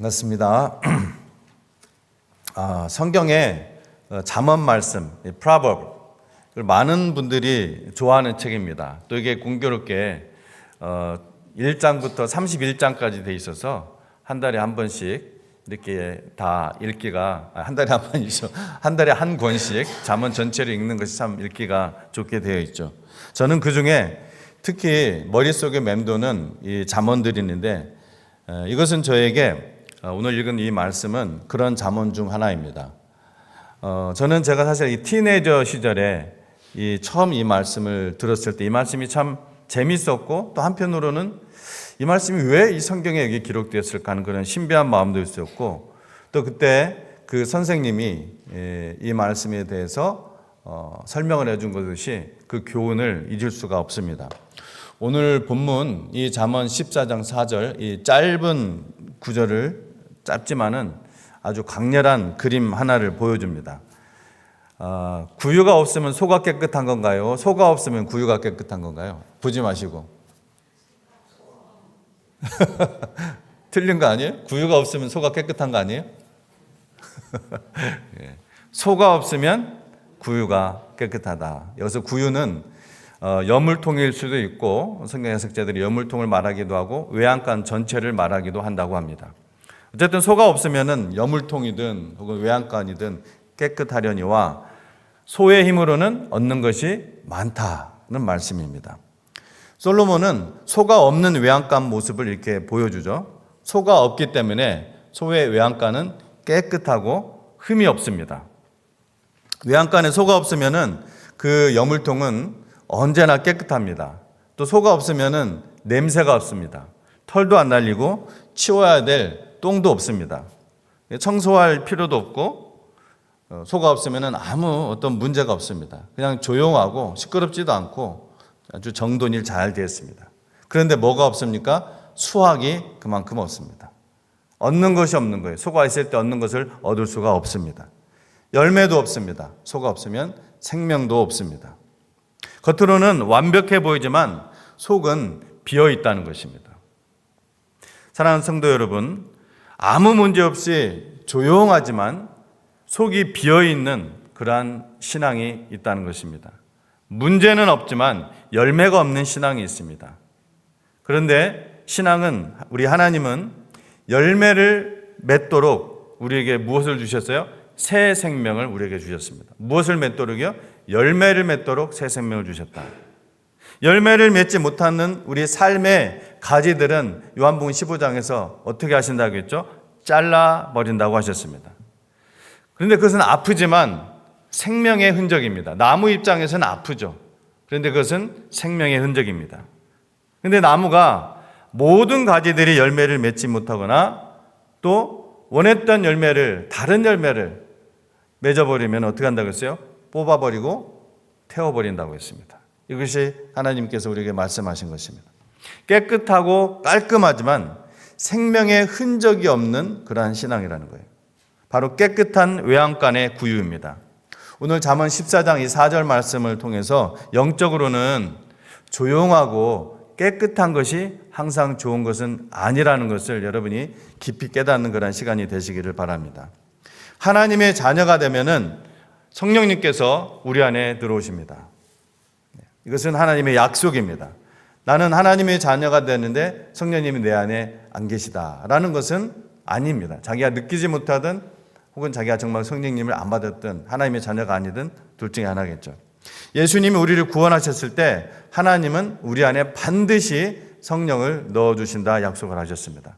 반갑습니다. 성경의 잠언 말씀, Proverb, 많은 분들이 좋아하는 책입니다. 또 이게 공교롭게 1장부터 31장까지 돼 있어서 한 달에 한 번씩 이렇게 다 읽기가, 한 달에 한 번이죠. 한 달에 한 권씩 잠언 전체를 읽는 것이 참 읽기가 좋게 되어 있죠. 저는 그 중에 특히 머릿속에 맴도는 이 잠언들이 있는데, 이것은 저에게 오늘 읽은 이 말씀은 그런 잠언 중 하나입니다. 저는 제가 사실 이 티네이저 시절에 처음 이 말씀을 들었을 때 이 말씀이 참 재밌었고, 또 한편으로는 이 말씀이 왜 이 성경에 여기 기록되었을까 하는 그런 신비한 마음도 있었고, 또 그때 그 선생님이 이 말씀에 대해서 설명을 해준 것이 그 교훈을 잊을 수가 없습니다. 오늘 본문 이 잠언 14장 4절 이 짧은 구절을 짧지만은 아주 강렬한 그림 하나를 보여줍니다. 구유가 없으면 소가 깨끗한 건가요? 소가 없으면 구유가 깨끗한 건가요? 보지 마시고. 틀린 거 아니에요? 구유가 없으면 소가 깨끗한 거 아니에요? 소가 없으면 구유가 깨끗하다. 여기서 구유는 여물통일 수도 있고, 성경 해석자들이 여물통을 말하기도 하고 외양간 전체를 말하기도 한다고 합니다. 어쨌든 소가 없으면은 여물통이든 혹은 외양간이든 깨끗하려니와 소의 힘으로는 얻는 것이 많다는 말씀입니다. 솔로몬은 소가 없는 외양간 모습을 이렇게 보여주죠. 소가 없기 때문에 소의 외양간은 깨끗하고 흠이 없습니다. 외양간에 소가 없으면은 그 여물통은 언제나 깨끗합니다. 또 소가 없으면은 냄새가 없습니다. 털도 안 날리고 치워야 될 똥도 없습니다. 청소할 필요도 없고, 소가 없으면은 아무 어떤 문제가 없습니다. 그냥 조용하고 시끄럽지도 않고 아주 정돈이 잘 되어 있습니다. 그런데 뭐가 없습니까? 수확이 그만큼 없습니다. 얻는 것이 없는 거예요. 소가 있을 때 얻는 것을 얻을 수가 없습니다. 열매도 없습니다. 소가 없으면 생명도 없습니다. 겉으로는 완벽해 보이지만 속은 비어 있다는 것입니다. 사랑하는 성도 여러분, 아무 문제 없이 조용하지만 속이 비어 있는 그러한 신앙이 있다는 것입니다. 문제는 없지만 열매가 없는 신앙이 있습니다. 그런데 신앙은, 우리 하나님은 열매를 맺도록 우리에게 무엇을 주셨어요? 새 생명을 우리에게 주셨습니다. 무엇을 맺도록이요? 열매를 맺도록 새 생명을 주셨다. 열매를 맺지 못하는 우리 삶의 가지들은 요한복음 15장에서 어떻게 하신다고 했죠? 잘라버린다고 하셨습니다. 그런데 그것은 아프지만 생명의 흔적입니다. 나무 입장에서는 아프죠. 그런데 그것은 생명의 흔적입니다. 그런데 나무가 모든 가지들이 열매를 맺지 못하거나 또 원했던 열매를, 다른 열매를 맺어버리면 어떻게 한다고 했어요? 뽑아버리고 태워버린다고 했습니다. 이것이 하나님께서 우리에게 말씀하신 것입니다. 깨끗하고 깔끔하지만 생명의 흔적이 없는 그러한 신앙이라는 거예요. 바로 깨끗한 외양간의 구유입니다. 오늘 잠언 14장 이 4절 말씀을 통해서 영적으로는 조용하고 깨끗한 것이 항상 좋은 것은 아니라는 것을 여러분이 깊이 깨닫는 그런 시간이 되시기를 바랍니다. 하나님의 자녀가 되면은 성령님께서 우리 안에 들어오십니다. 이것은 하나님의 약속입니다. 나는 하나님의 자녀가 되는데 성령님이 내 안에 안 계시다라는 것은 아닙니다. 자기가 느끼지 못하든 혹은 자기가 정말 성령님을 안 받았든 하나님의 자녀가 아니든 둘 중에 하나겠죠. 예수님이 우리를 구원하셨을 때 하나님은 우리 안에 반드시 성령을 넣어주신다 약속을 하셨습니다.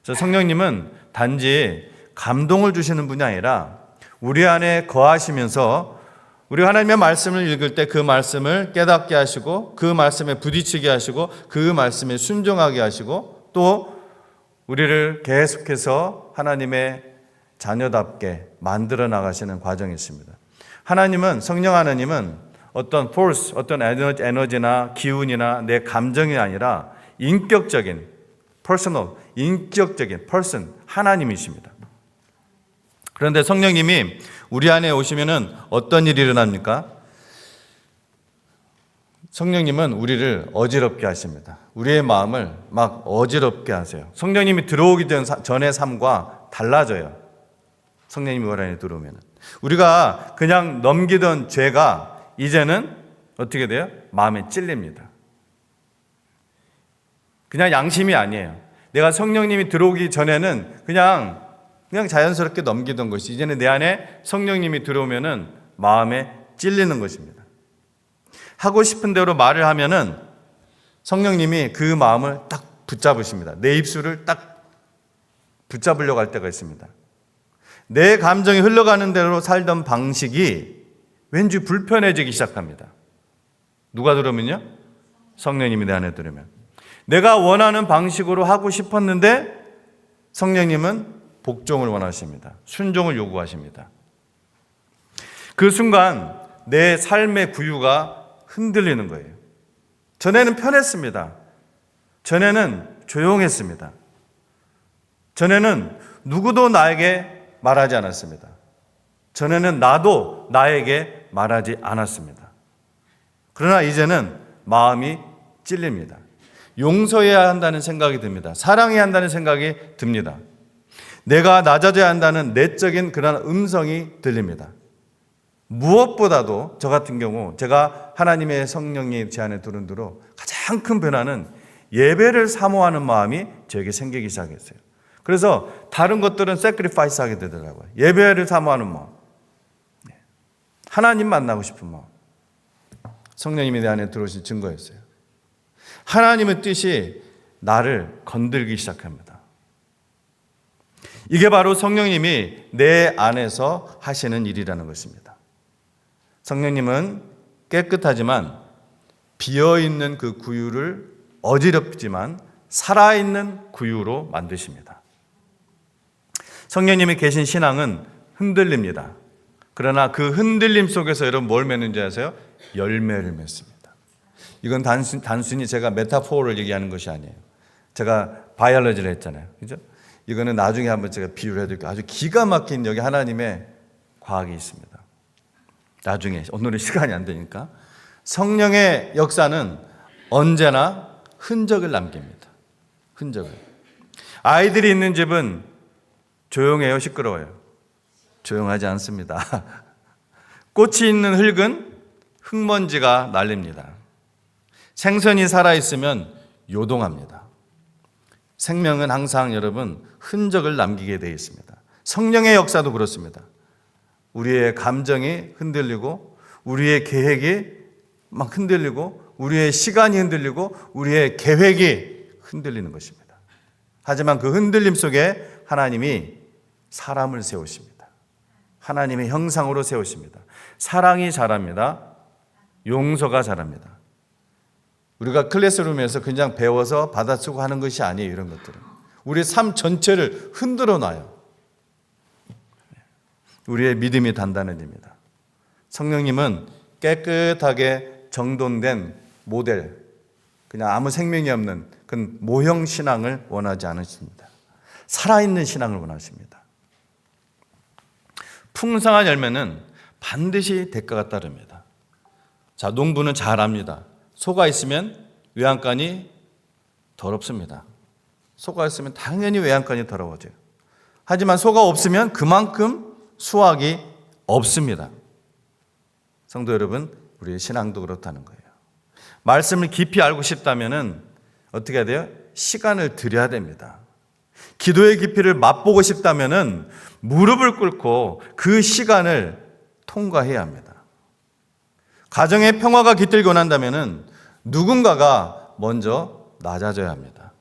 그래서 성령님은 단지 감동을 주시는 분이 아니라 우리 안에 거하시면서 우리 하나님의 말씀을 읽을 때 그 말씀을 깨닫게 하시고 그 말씀에 부딪히게 하시고 그 말씀에 순종하게 하시고 또 우리를 계속해서 하나님의 자녀답게 만들어 나가시는 과정이 있습니다. 하나님은, 성령 하나님은 어떤 force, 어떤 에너지나 기운이나 내 감정이 아니라 인격적인, personal, 인격적인 person, 하나님이십니다. 그런데 성령님이 우리 안에 오시면은 어떤 일이 일어납니까? 성령님은 우리를 어지럽게 하십니다. 우리의 마음을 막 어지럽게 하세요. 성령님이 들어오기 전의 삶과 달라져요. 성령님이 우리 안에 들어오면 우리가 그냥 넘기던 죄가 이제는 어떻게 돼요? 마음에 찔립니다. 그냥 양심이 아니에요. 내가 성령님이 들어오기 전에는 그냥 자연스럽게 넘기던 것이 이제는 내 안에 성령님이 들어오면은 마음에 찔리는 것입니다. 하고 싶은 대로 말을 하면은 성령님이 그 마음을 딱 붙잡으십니다. 내 입술을 딱 붙잡으려고 할 때가 있습니다. 내 감정이 흘러가는 대로 살던 방식이 왠지 불편해지기 시작합니다. 누가 들으면요? 성령님이 내 안에 들으면. 내가 원하는 방식으로 하고 싶었는데 성령님은 복종을 원하십니다. 순종을 요구하십니다. 그 순간 내 삶의 구유가 흔들리는 거예요. 전에는 편했습니다. 전에는 조용했습니다. 전에는 누구도 나에게 말하지 않았습니다. 전에는 나도 나에게 말하지 않았습니다. 그러나 이제는 마음이 찔립니다. 용서해야 한다는 생각이 듭니다. 사랑해야 한다는 생각이 듭니다. 내가 낮아져야 한다는 내적인 그런 음성이 들립니다. 무엇보다도 저 같은 경우 제가 하나님의 성령이 제 안에 들은 뒤로 가장 큰 변화는 예배를 사모하는 마음이 저에게 생기기 시작했어요. 그래서 다른 것들은 sacrifice 하게 되더라고요. 예배를 사모하는 마음, 하나님 만나고 싶은 마음, 성령님이 내 안에 들어오신 증거였어요. 하나님의 뜻이 나를 건들기 시작합니다. 이게 바로 성령님이 내 안에서 하시는 일이라는 것입니다. 성령님은 깨끗하지만 비어있는 그 구유를 어지럽지만 살아있는 구유로 만드십니다. 성령님이 계신 신앙은 흔들립니다. 그러나 그 흔들림 속에서 여러분 뭘 맺는지 아세요? 열매를 맺습니다. 이건 단순히 제가 메타포를 얘기하는 것이 아니에요. 제가 바이올로지를 했잖아요. 그죠? 이거는 나중에 한번 제가 비유를 해드릴게요. 아주 기가 막힌 여기 하나님의 과학이 있습니다. 나중에, 오늘은 시간이 안 되니까. 성령의 역사는 언제나 흔적을 남깁니다. 흔적을. 아이들이 있는 집은 조용해요, 시끄러워요? 조용하지 않습니다. 꽃이 있는 흙은 흙먼지가 날립니다. 생선이 살아있으면 요동합니다. 생명은 항상 여러분 흔적을 남기게 되어 있습니다. 성령의 역사도 그렇습니다. 우리의 감정이 흔들리고 우리의 계획이 막 흔들리고 우리의 시간이 흔들리고 우리의 계획이 흔들리는 것입니다. 하지만 그 흔들림 속에 하나님이 사람을 세우십니다. 하나님의 형상으로 세우십니다. 사랑이 자랍니다. 용서가 자랍니다. 우리가 클래스룸에서 그냥 배워서 받아쓰고 하는 것이 아니에요. 이런 것들은 우리 삶 전체를 흔들어 놔요. 우리의 믿음이 단단해집니다. 성령님은 깨끗하게 정돈된 모델, 그냥 아무 생명이 없는 그 모형 신앙을 원하지 않으십니다. 살아있는 신앙을 원하십니다. 풍성한 열매는 반드시 대가가 따릅니다. 자, 농부는 잘 압니다. 소가 있으면 외양간이 더럽습니다. 소가 있으면 당연히 외양간이 더러워져요. 하지만 소가 없으면 그만큼 수확이 없습니다. 성도 여러분, 우리의 신앙도 그렇다는 거예요. 말씀을 깊이 알고 싶다면 어떻게 해야 돼요? 시간을 들여야 됩니다. 기도의 깊이를 맛보고 싶다면 무릎을 꿇고 그 시간을 통과해야 합니다. 가정의 평화가 깃들기 원한다면 누군가가 먼저 낮아져야 합니다.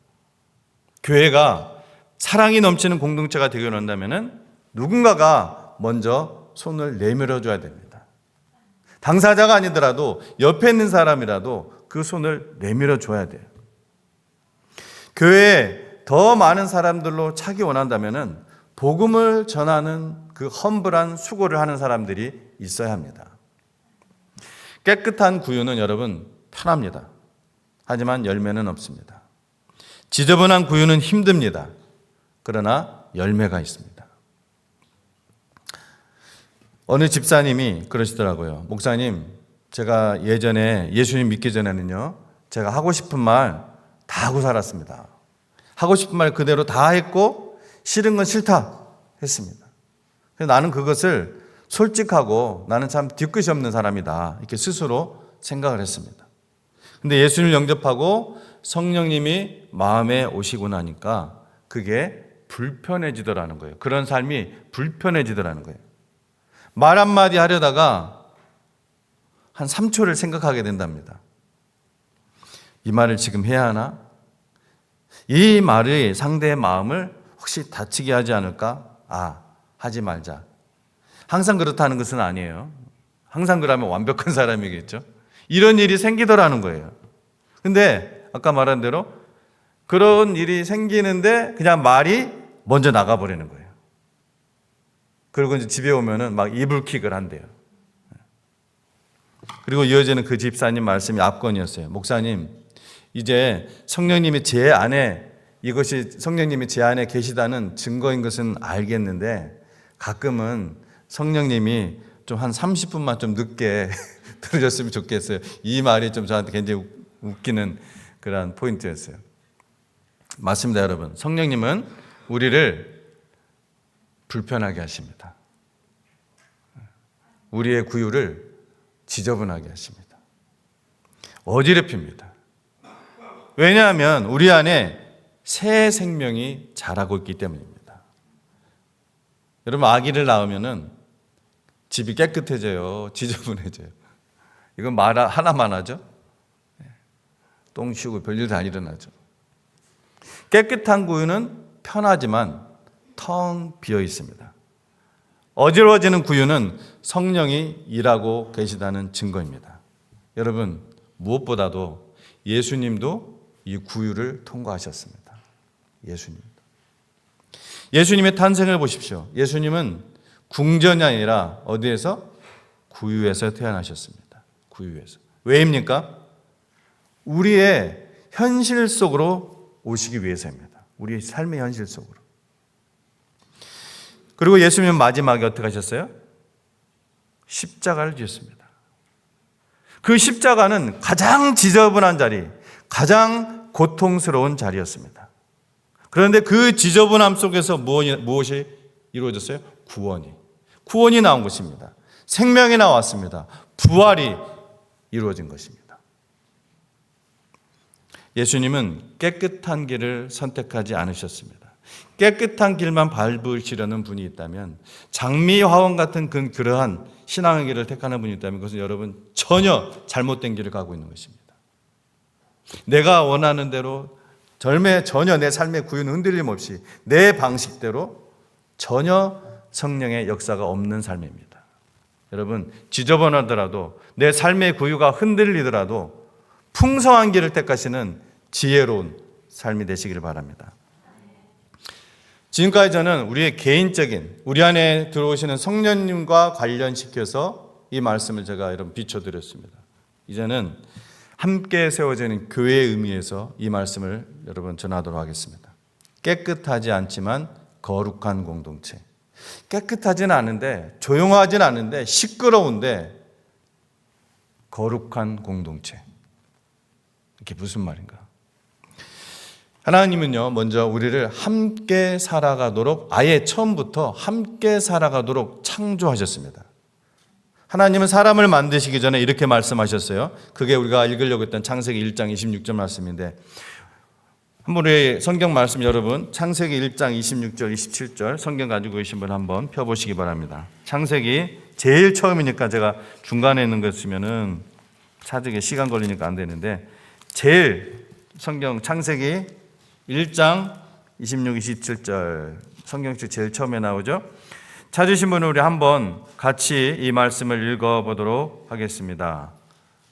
교회가 사랑이 넘치는 공동체가 되기 원한다면 누군가가 먼저 손을 내밀어 줘야 됩니다. 당사자가 아니더라도 옆에 있는 사람이라도 그 손을 내밀어 줘야 돼요. 교회에 더 많은 사람들로 차기 원한다면 복음을 전하는 그 험블한 수고를 하는 사람들이 있어야 합니다. 깨끗한 구유는 여러분 편합니다. 하지만 열매는 없습니다. 지저분한 구유는 힘듭니다. 그러나 열매가 있습니다. 어느 집사님이 그러시더라고요. 목사님, 제가 예전에 예수님 믿기 전에는요, 제가 하고 싶은 말 다 하고 살았습니다. 하고 싶은 말 그대로 다 했고 싫은 건 싫다 했습니다. 그래서 나는 그것을 솔직하고 나는 참 뒤끝이 없는 사람이다 이렇게 스스로 생각을 했습니다. 근데 예수님을 영접하고 성령님이 마음에 오시고 나니까 그게 불편해지더라는 거예요. 그런 삶이 불편해지더라는 거예요. 말 한마디 하려다가 한 3초를 생각하게 된답니다. 이 말을 지금 해야 하나? 이 말이 상대의 마음을 혹시 다치게 하지 않을까? 하지 말자. 항상 그렇다는 것은 아니에요. 항상 그러면 완벽한 사람이겠죠. 이런 일이 생기더라는 거예요. 근데 아까 말한 대로 그런 일이 생기는데 그냥 말이 먼저 나가버리는 거예요. 그리고 이제 집에 오면은 막 이불킥을 한대요. 그리고 이어지는 그 집사님 말씀이 압권이었어요. 목사님, 이제 성령님이 제 안에, 이것이 성령님이 제 안에 계시다는 증거인 것은 알겠는데 가끔은 성령님이 좀 한 30분만 좀 늦게 들으셨으면 좋겠어요. 이 말이 좀 저한테 굉장히 웃기는 그런 포인트였어요. 맞습니다, 여러분. 성령님은 우리를 불편하게 하십니다. 우리의 구유를 지저분하게 하십니다. 어지럽힙니다. 왜냐하면 우리 안에 새 생명이 자라고 있기 때문입니다. 여러분, 아기를 낳으면은 집이 깨끗해져요? 지저분해져요? 이건 말 하나만 하죠? 똥 쉬고 별일 다 일어나죠. 깨끗한 구유는 편하지만 텅 비어 있습니다. 어지러워지는 구유는 성령이 일하고 계시다는 증거입니다. 여러분, 무엇보다도 예수님도 이 구유를 통과하셨습니다. 예수님의 탄생을 보십시오. 예수님은 궁전이 아니라 어디에서? 구유에서 태어나셨습니다. 구유에서. 왜입니까? 우리의 현실 속으로 오시기 위해서입니다. 우리의 삶의 현실 속으로. 그리고 예수님은 마지막에 어떻게 하셨어요? 십자가를 지었습니다. 그 십자가는 가장 지저분한 자리, 가장 고통스러운 자리였습니다. 그런데 그 지저분함 속에서 무엇이 이루어졌어요? 구원이 나온 것입니다. 생명이 나왔습니다. 부활이 이루어진 것입니다. 예수님은 깨끗한 길을 선택하지 않으셨습니다. 깨끗한 길만 밟으시려는 분이 있다면, 장미화원 같은 그러한 신앙의 길을 택하는 분이 있다면 그것은 여러분 전혀 잘못된 길을 가고 있는 것입니다. 내가 원하는 대로 전혀 내 삶의 구유는 흔들림 없이 내 방식대로 전혀 성령의 역사가 없는 삶입니다. 여러분, 지저분하더라도 내 삶의 구유가 흔들리더라도 풍성한 길을 택하시는 지혜로운 삶이 되시기를 바랍니다. 지금까지 저는 우리의 개인적인, 우리 안에 들어오시는 성령님과 관련시켜서 이 말씀을 제가 여러분 비춰드렸습니다. 이제는 함께 세워지는 교회의 의미에서 이 말씀을 여러분 전하도록 하겠습니다. 깨끗하지 않지만 거룩한 공동체. 깨끗하진 않은데, 조용하진 않은데, 시끄러운데 거룩한 공동체. 이게 무슨 말인가? 하나님은요, 먼저 우리를 함께 살아가도록, 아예 처음부터 함께 살아가도록 창조하셨습니다. 하나님은 사람을 만드시기 전에 이렇게 말씀하셨어요. 그게 우리가 읽으려고 했던 창세기 1장 26절 말씀인데, 한번 우리 성경 말씀 여러분, 창세기 1장 26절 27절 성경 가지고 계신 분 한번 펴보시기 바랍니다. 창세기 제일 처음이니까 제가 중간에 있는 거 있으면은 찾으기 시간 걸리니까 안 되는데, 제일 성경 창세기 1장 26, 27절 성경책 제일 처음에 나오죠. 찾으신 분은 우리 한번 같이 이 말씀을 읽어보도록 하겠습니다.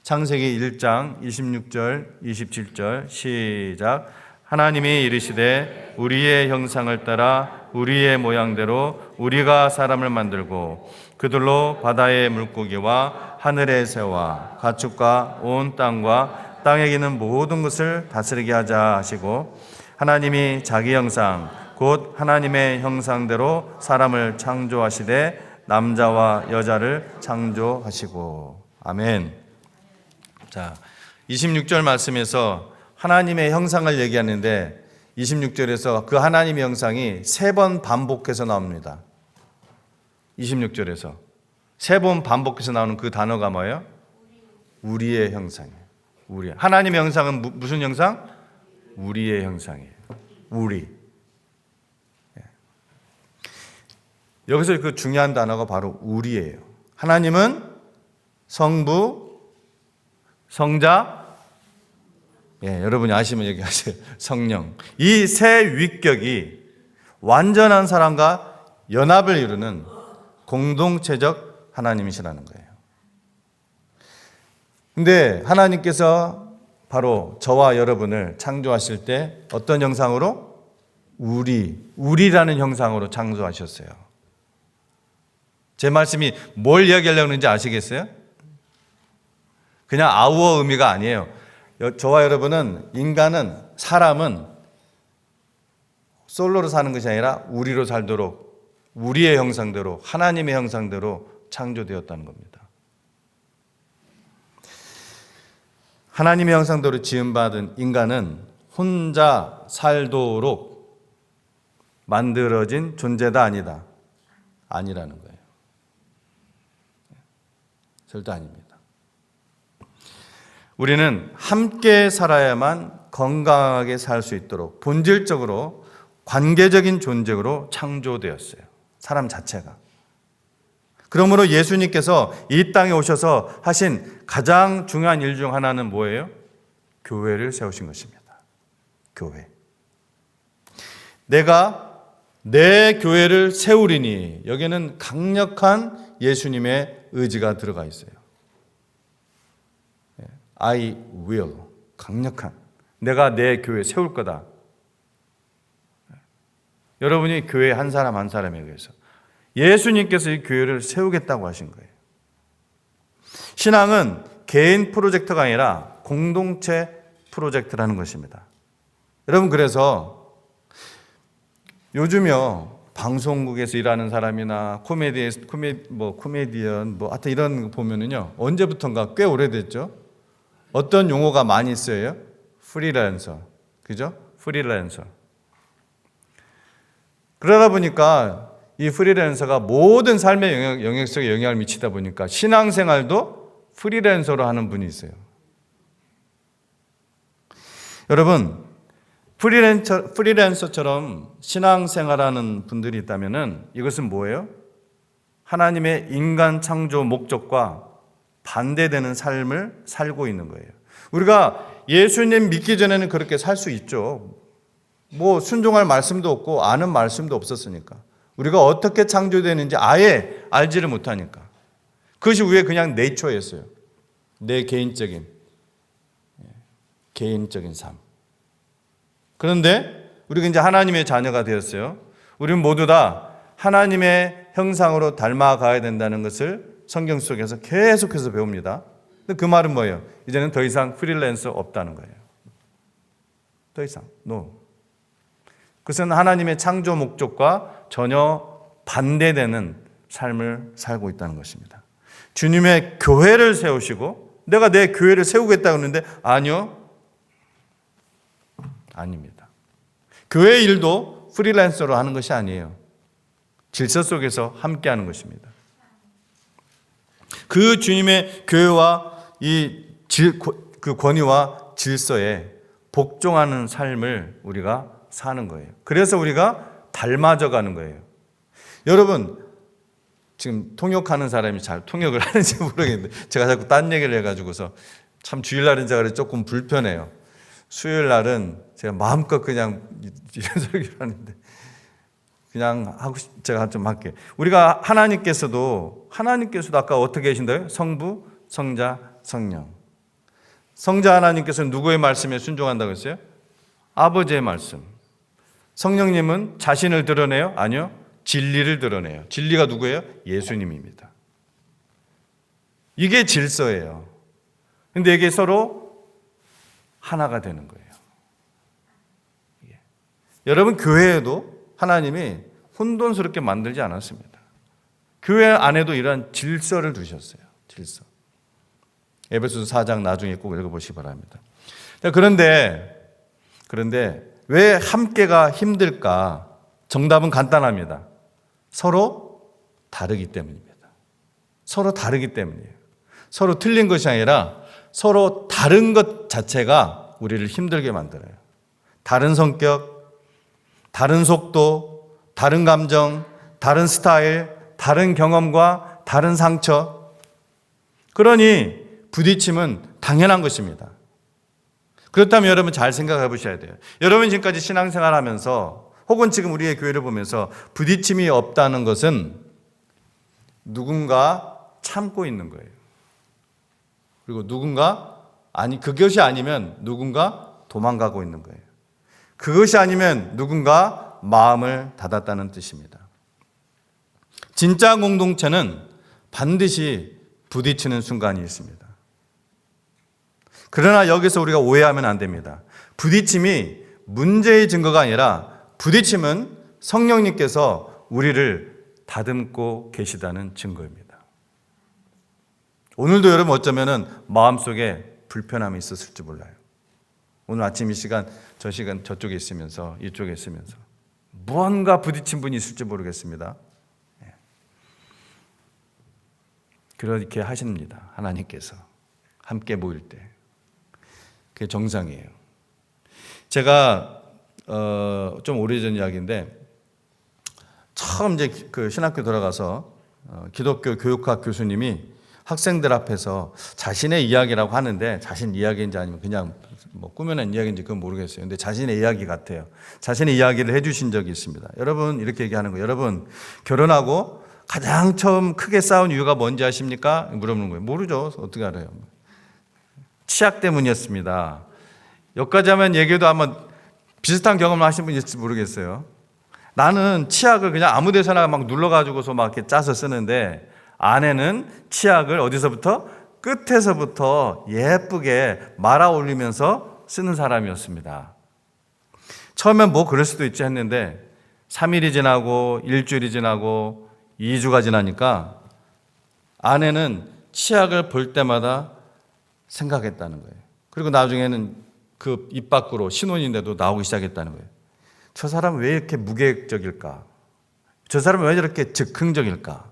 창세기 1장 26절 27절 시작. 하나님이 이르시되 우리의 형상을 따라 우리의 모양대로 우리가 사람을 만들고 그들로 바다의 물고기와 하늘의 새와 가축과 온 땅과 땅에 기는 모든 것을 다스리게 하자 하시고, 하나님이 자기 형상 곧 하나님의 형상대로 사람을 창조하시되 남자와 여자를 창조하시고. 아멘. 자, 26절 말씀에서 하나님의 형상을 얘기하는데 26절에서 그 하나님의 형상이 3번 반복해서 나옵니다. 26절에서 3번 반복해서 나오는 그 단어가 뭐예요? 우리의 형상이에요. 우리. 하나님의 형상은 무슨 형상? 우리의 형상이에요. 우리. 여기서 그 중요한 단어가 바로 우리예요. 하나님은 성부, 성자, 여러분이 아시면 얘기하세요. 성령. 이 세 위격이 완전한 사람과 연합을 이루는 공동체적 하나님이시라는 거예요. 근데 하나님께서 바로 저와 여러분을 창조하실 때 어떤 형상으로? 우리라는 형상으로 창조하셨어요. 제 말씀이 뭘 이야기하려고 하는지 아시겠어요? 그냥 아우어 의미가 아니에요. 저와 여러분은, 인간은, 사람은 솔로로 사는 것이 아니라 우리로 살도록, 우리의 형상대로, 하나님의 형상대로 창조되었다는 겁니다. 하나님의 형상대로 지음받은 인간은 혼자 살도록 만들어진 존재다, 아니다? 아니라는 거예요. 절대 아닙니다. 우리는 함께 살아야만 건강하게 살 수 있도록 본질적으로 관계적인 존재로 창조되었어요. 사람 자체가. 그러므로 예수님께서 이 땅에 오셔서 하신 가장 중요한 일 중 하나는 뭐예요? 교회를 세우신 것입니다. 교회. 내가 내 교회를 세우리니, 여기에는 강력한 예수님의 의지가 들어가 있어요. I will. 강력한. 내가 내 교회 세울 거다. 여러분이 교회 한 사람 한 사람에 의해서 예수님께서 이 교회를 세우겠다고 하신 거예요. 신앙은 개인 프로젝트가 아니라 공동체 프로젝트라는 것입니다. 여러분, 그래서 요즘요, 방송국에서 일하는 사람이나 코미디언, 하여튼 이런 거 보면은요, 언제부턴가 꽤 오래됐죠? 어떤 용어가 많이 쓰여요? 프리랜서. 그죠? 프리랜서. 그러다 보니까 이 프리랜서가 모든 삶의 영역 속에 영향을 미치다 보니까 신앙생활도 프리랜서로 하는 분이 있어요. 여러분, 프리랜서처럼 신앙생활하는 분들이 있다면 이것은 뭐예요? 하나님의 인간 창조 목적과 반대되는 삶을 살고 있는 거예요. 우리가 예수님 믿기 전에는 그렇게 살 수 있죠. 순종할 말씀도 없고 아는 말씀도 없었으니까. 우리가 어떻게 창조되는지 아예 알지를 못하니까. 그것이 우리의 그냥 네이처였어요. 내 개인적인 삶. 그런데 우리가 이제 하나님의 자녀가 되었어요. 우리는 모두 다 하나님의 형상으로 닮아가야 된다는 것을 성경 속에서 계속해서 배웁니다. 근데 그 말은 뭐예요? 이제는 더 이상 프리랜서 없다는 거예요. 더 이상. No. 그것은 하나님의 창조 목적과 전혀 반대되는 삶을 살고 있다는 것입니다. 주님의 교회를 세우시고 내가 내 교회를 세우겠다고 하는데 아니요. 아닙니다. 교회 일도 프리랜서로 하는 것이 아니에요. 질서 속에서 함께하는 것입니다. 그 주님의 교회와 그 권위와 질서에 복종하는 삶을 우리가 사는 거예요. 그래서 우리가 닮아져 가는 거예요. 여러분, 지금 통역하는 사람이 잘 통역을 하는지 모르겠는데 제가 자꾸 딴 얘기를 해가지고서 참 주일날은 제가 조금 불편해요. 수요일날은 제가 마음껏 그냥 이런 소리를 하는데 그냥 제가 좀 할게요. 우리가 하나님께서도 아까 어떻게 계신다요? 성부, 성자, 성령. 성자 하나님께서는 누구의 말씀에 순종한다고 했어요? 아버지의 말씀. 성령님은 자신을 드러내요? 아니요. 진리를 드러내요. 진리가 누구예요? 예수님입니다. 이게 질서예요. 근데 이게 서로 하나가 되는 거예요. 여러분, 교회에도 하나님이 혼돈스럽게 만들지 않았습니다. 교회 안에도 이러한 질서를 두셨어요. 질서. 에베소서 4장 나중에 꼭 읽어보시기 바랍니다. 그런데 왜 함께가 힘들까? 정답은 간단합니다. 서로 다르기 때문입니다. 서로 다르기 때문이에요. 서로 틀린 것이 아니라 서로 다른 것 자체가 우리를 힘들게 만들어요. 다른 성격, 다른 속도, 다른 감정, 다른 스타일, 다른 경험과 다른 상처. 그러니 부딪힘은 당연한 것입니다. 그렇다면 여러분 잘 생각해 보셔야 돼요. 여러분 지금까지 신앙생활 하면서 혹은 지금 우리의 교회를 보면서 부딪힘이 없다는 것은 누군가 참고 있는 거예요. 그리고 그것이 아니면 누군가 도망가고 있는 거예요. 그것이 아니면 누군가 마음을 닫았다는 뜻입니다. 진짜 공동체는 반드시 부딪히는 순간이 있습니다. 그러나 여기서 우리가 오해하면 안 됩니다. 부딪힘이 문제의 증거가 아니라 부딪힘은 성령님께서 우리를 다듬고 계시다는 증거입니다. 오늘도 여러분 어쩌면 마음속에 불편함이 있었을지 몰라요. 오늘 아침 이 시간 저쪽에 있으면서 이쪽에 있으면서 무언가 부딪힌 분이 있을지 모르겠습니다. 그렇게 하십니다. 하나님께서 함께 모일 때. 그게 정상이에요. 제가 좀 오래전 이야기인데 처음 이제 그 신학교 돌아가서 기독교 교육학 교수님이 학생들 앞에서 자신의 이야기라고 하는데 자신 이야기인지 아니면 그냥 뭐 꾸며낸 이야기인지 그건 모르겠어요. 근데 자신의 이야기 같아요. 자신의 이야기를 해주신 적이 있습니다. 여러분 이렇게 얘기하는 거예요. 여러분 결혼하고 가장 처음 크게 싸운 이유가 뭔지 아십니까? 물어보는 거예요. 모르죠. 어떻게 알아요? 치약 때문이었습니다. 여기까지 하면 얘기도 한번 비슷한 경험을 하신 분이 있을지 모르겠어요. 나는 치약을 그냥 아무 데서나 막 눌러가지고서 막 이렇게 짜서 쓰는데 아내는 치약을 어디서부터? 끝에서부터 예쁘게 말아 올리면서 쓰는 사람이었습니다. 처음엔 뭐 그럴 수도 있지 했는데 3일이 지나고 일주일이 지나고 2주가 지나니까 아내는 치약을 볼 때마다 생각했다는 거예요. 그리고 나중에는 그 입 밖으로 신혼인데도 나오기 시작했다는 거예요. 저 사람은 왜 이렇게 무계획적일까? 저 사람은 왜 저렇게 즉흥적일까?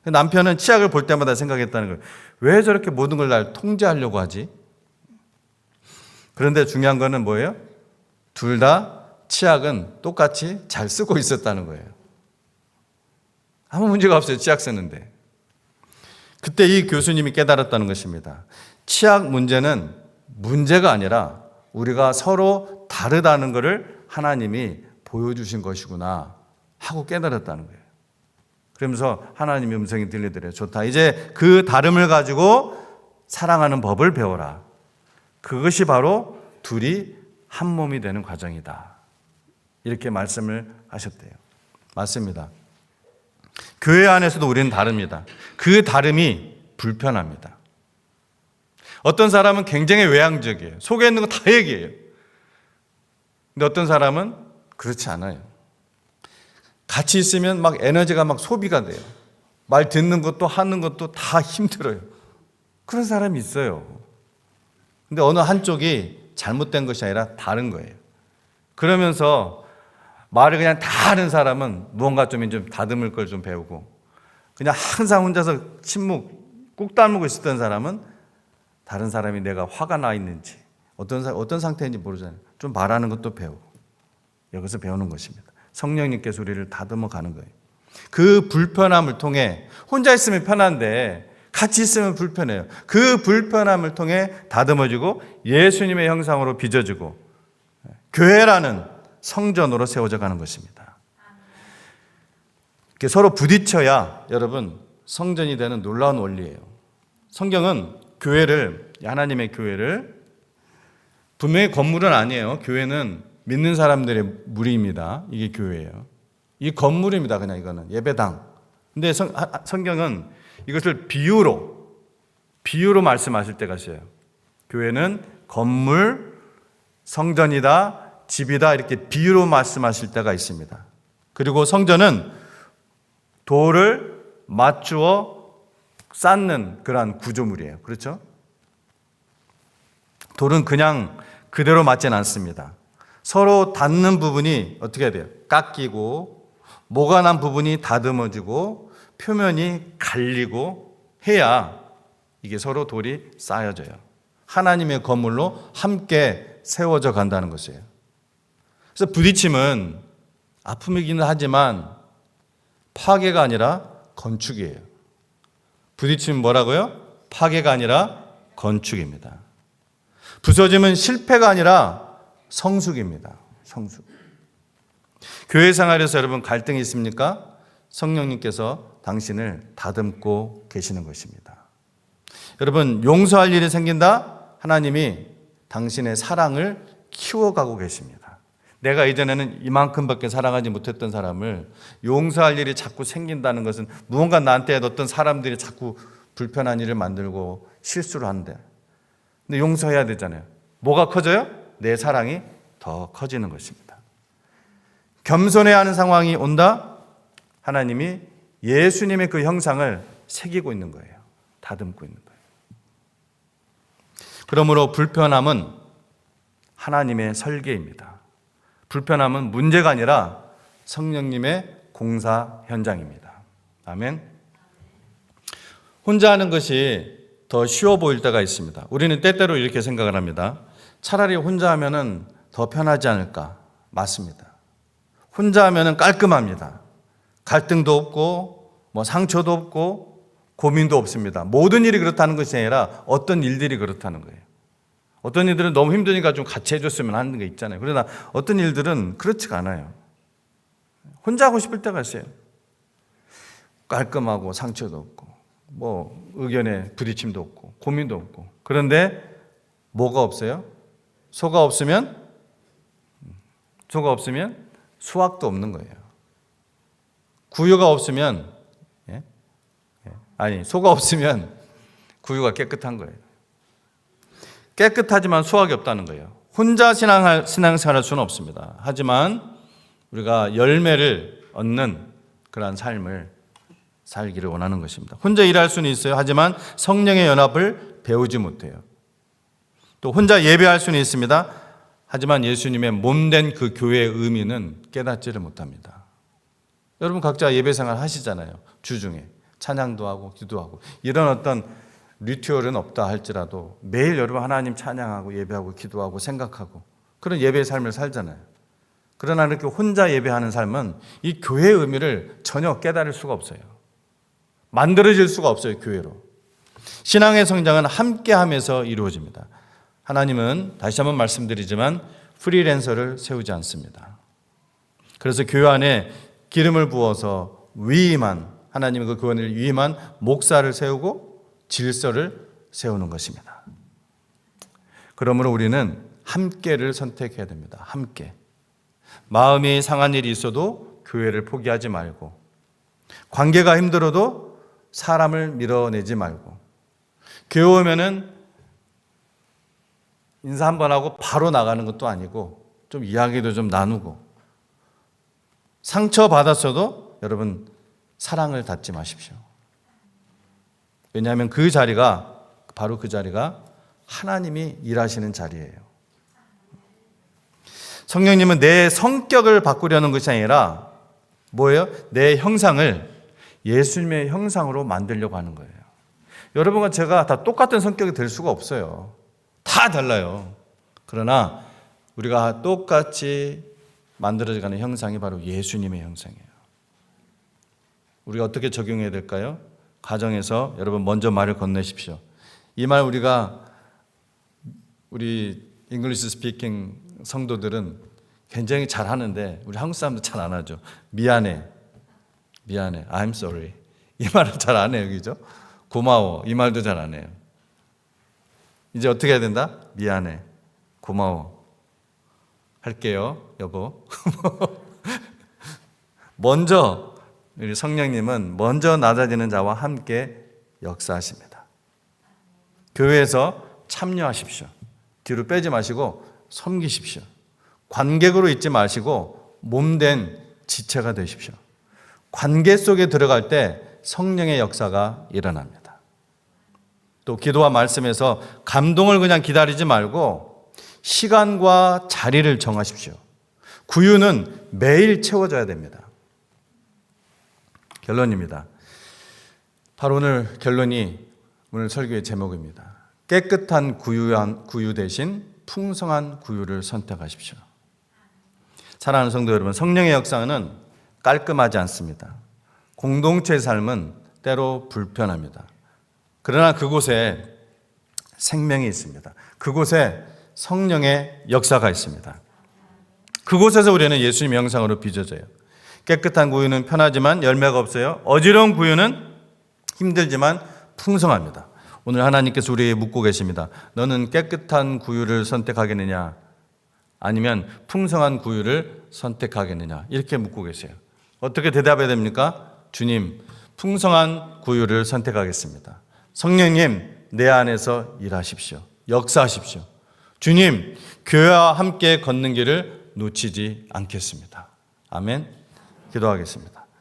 남편은 치약을 볼 때마다 생각했다는 거예요. 왜 저렇게 모든 걸 날 통제하려고 하지? 그런데 중요한 거는 뭐예요? 둘 다 치약은 똑같이 잘 쓰고 있었다는 거예요. 아무 문제가 없어요. 치약 쓰는데. 그때 이 교수님이 깨달았다는 것입니다. 치약 문제는 문제가 아니라 우리가 서로 다르다는 것을 하나님이 보여주신 것이구나 하고 깨달았다는 거예요. 그러면서 하나님의 음성이 들리더래요. 좋다. 이제 그 다름을 가지고 사랑하는 법을 배워라. 그것이 바로 둘이 한 몸이 되는 과정이다. 이렇게 말씀을 하셨대요. 맞습니다. 교회 안에서도 우리는 다릅니다. 그 다름이 불편합니다. 어떤 사람은 굉장히 외향적이에요. 속에 있는 거 다 얘기해요. 근데 어떤 사람은 그렇지 않아요. 같이 있으면 막 에너지가 막 소비가 돼요. 말 듣는 것도 하는 것도 다 힘들어요. 그런 사람이 있어요. 근데 어느 한쪽이 잘못된 것이 아니라 다른 거예요. 그러면서 말을 그냥 다 하는 사람은 무언가 좀 다듬을 걸 좀 배우고 그냥 항상 혼자서 침묵 꾹 다물고 있었던 사람은 다른 사람이 내가 화가 나 있는지 어떤 상태인지 모르잖아요. 좀 말하는 것도 배우고 여기서 배우는 것입니다. 성령님께서 우리를 다듬어 가는 거예요. 그 불편함을 통해 혼자 있으면 편한데 같이 있으면 불편해요. 그 불편함을 통해 다듬어지고 예수님의 형상으로 빚어지고 교회라는 성전으로 세워져 가는 것입니다. 서로 부딪혀야 여러분 성전이 되는 놀라운 원리예요. 성경은 교회를 하나님의 교회를 분명히 건물은 아니에요. 교회는 믿는 사람들의 무리입니다. 이게 교회예요. 이 건물입니다. 그냥 이거는 예배당. 근데 성경은 이것을 비유로 말씀하실 때가 있어요. 교회는 건물, 성전이다, 집이다 이렇게 비유로 말씀하실 때가 있습니다. 그리고 성전은 돌을 맞추어 쌓는 그러한 구조물이에요. 그렇죠? 돌은 그냥 그대로 맞지는 않습니다. 서로 닿는 부분이 어떻게 해야 돼요? 깎이고 모가 난 부분이 다듬어지고 표면이 갈리고 해야 이게 서로 돌이 쌓여져요. 하나님의 건물로 함께 세워져 간다는 것이에요. 그래서 부딪힘은 아픔이기는 하지만 파괴가 아니라 건축이에요. 부딪힘은 뭐라고요? 파괴가 아니라 건축입니다. 부서짐은 실패가 아니라 성숙입니다. 성숙. 교회 생활에서 여러분 갈등이 있습니까? 성령님께서 당신을 다듬고 계시는 것입니다. 여러분 용서할 일이 생긴다? 하나님이 당신의 사랑을 키워가고 계십니다. 내가 이전에는 이만큼밖에 사랑하지 못했던 사람을 용서할 일이 자꾸 생긴다는 것은 무언가 나한테 어떤 사람들이 자꾸 불편한 일을 만들고 실수를 한대. 근데 용서해야 되잖아요. 뭐가 커져요? 내 사랑이 더 커지는 것입니다. 겸손해야 하는 상황이 온다? 하나님이 예수님의 그 형상을 새기고 있는 거예요. 다듬고 있는 거예요. 그러므로 불편함은 하나님의 설계입니다. 불편함은 문제가 아니라 성령님의 공사 현장입니다. 아멘. 혼자 하는 것이 더 쉬워 보일 때가 있습니다. 우리는 때때로 이렇게 생각을 합니다. 차라리 혼자 하면은 더 편하지 않을까? 맞습니다. 혼자 하면은 깔끔합니다. 갈등도 없고 상처도 없고 고민도 없습니다. 모든 일이 그렇다는 것이 아니라 어떤 일들이 그렇다는 거예요. 어떤 일들은 너무 힘드니까 좀 같이 해줬으면 하는 게 있잖아요. 그러나 어떤 일들은 그렇지가 않아요. 혼자 하고 싶을 때가 있어요. 깔끔하고 상처도 없고 의견에 부딪힘도 없고 고민도 없고. 그런데 뭐가 없어요? 소가 없으면 수확도 없는 거예요. 구유가 없으면 소가 없으면 구유가 깨끗한 거예요. 깨끗하지만 수확이 없다는 거예요. 혼자 신앙생활 할 수는 없습니다. 하지만 우리가 열매를 얻는 그러한 삶을 살기를 원하는 것입니다. 혼자 일할 수는 있어요. 하지만 성령의 연합을 배우지 못해요. 또 혼자 예배할 수는 있습니다. 하지만 예수님의 몸된 그 교회의 의미는 깨닫지를 못합니다. 여러분 각자 예배 생활 하시잖아요. 주중에 찬양도 하고 기도하고 이런 어떤 리튜얼은 없다 할지라도 매일 여러분 하나님 찬양하고 예배하고 기도하고 생각하고 그런 예배의 삶을 살잖아요. 그러나 이렇게 혼자 예배하는 삶은 이 교회의 의미를 전혀 깨달을 수가 없어요. 만들어질 수가 없어요. 교회로. 신앙의 성장은 함께하면서 이루어집니다. 하나님은 다시 한번 말씀드리지만 프리랜서를 세우지 않습니다. 그래서 교회 안에 기름을 부어서 위임한 하나님의 그 교회를 위임한 목사를 세우고 질서를 세우는 것입니다. 그러므로 우리는 함께를 선택해야 됩니다. 함께. 마음이 상한 일이 있어도 교회를 포기하지 말고 관계가 힘들어도 사람을 밀어내지 말고 교회 오면은 인사 한번 하고 바로 나가는 것도 아니고 좀 이야기도 좀 나누고 상처받았어도 여러분 사랑을 닫지 마십시오. 왜냐하면 그 자리가 바로 그 자리가 하나님이 일하시는 자리예요. 성령님은 내 성격을 바꾸려는 것이 아니라 뭐예요? 내 형상을 예수님의 형상으로 만들려고 하는 거예요. 여러분과 제가 다 똑같은 성격이 될 수가 없어요. 다 달라요. 그러나 우리가 똑같이 만들어가는 형상이 바로 예수님의 형상이에요. 우리가 어떻게 적용해야 될까요? 가정에서 여러분 먼저 말을 건네십시오. 이 말 우리 잉글리시 스피킹 성도들은 굉장히 잘하는데 우리 한국 사람들 잘 안 하죠. 미안해. I'm sorry. 이 말을 잘 안 해요. 그죠? 고마워. 이 말도 잘 안 해요. 이제 어떻게 해야 된다? 미안해. 고마워. 할게요. 여보. 먼저 우리 성령님은 먼저 낮아지는 자와 함께 역사하십니다. 교회에서 참여하십시오. 뒤로 빼지 마시고 섬기십시오. 관객으로 있지 마시고 몸된 지체가 되십시오. 관계 속에 들어갈 때 성령의 역사가 일어납니다. 또 기도와 말씀에서 감동을 그냥 기다리지 말고 시간과 자리를 정하십시오. 구유는 매일 채워져야 됩니다. 결론입니다. 바로 오늘 결론이 오늘 설교의 제목입니다. 깨끗한 구유 대신 풍성한 구유를 선택하십시오. 사랑하는 성도 여러분, 성령의 역사는 깔끔하지 않습니다. 공동체의 삶은 때로 불편합니다. 그러나 그곳에 생명이 있습니다. 그곳에 성령의 역사가 있습니다. 그곳에서 우리는 예수님의 형상으로 빚어져요. 깨끗한 구유는 편하지만 열매가 없어요. 어지러운 구유는 힘들지만 풍성합니다. 오늘 하나님께서 우리에게 묻고 계십니다. 너는 깨끗한 구유를 선택하겠느냐? 아니면 풍성한 구유를 선택하겠느냐? 이렇게 묻고 계세요. 어떻게 대답해야 됩니까? 주님, 풍성한 구유를 선택하겠습니다. 성령님, 내 안에서 일하십시오. 역사하십시오. 주님, 교회와 함께 걷는 길을 놓치지 않겠습니다. 아멘. 기도하겠습니다.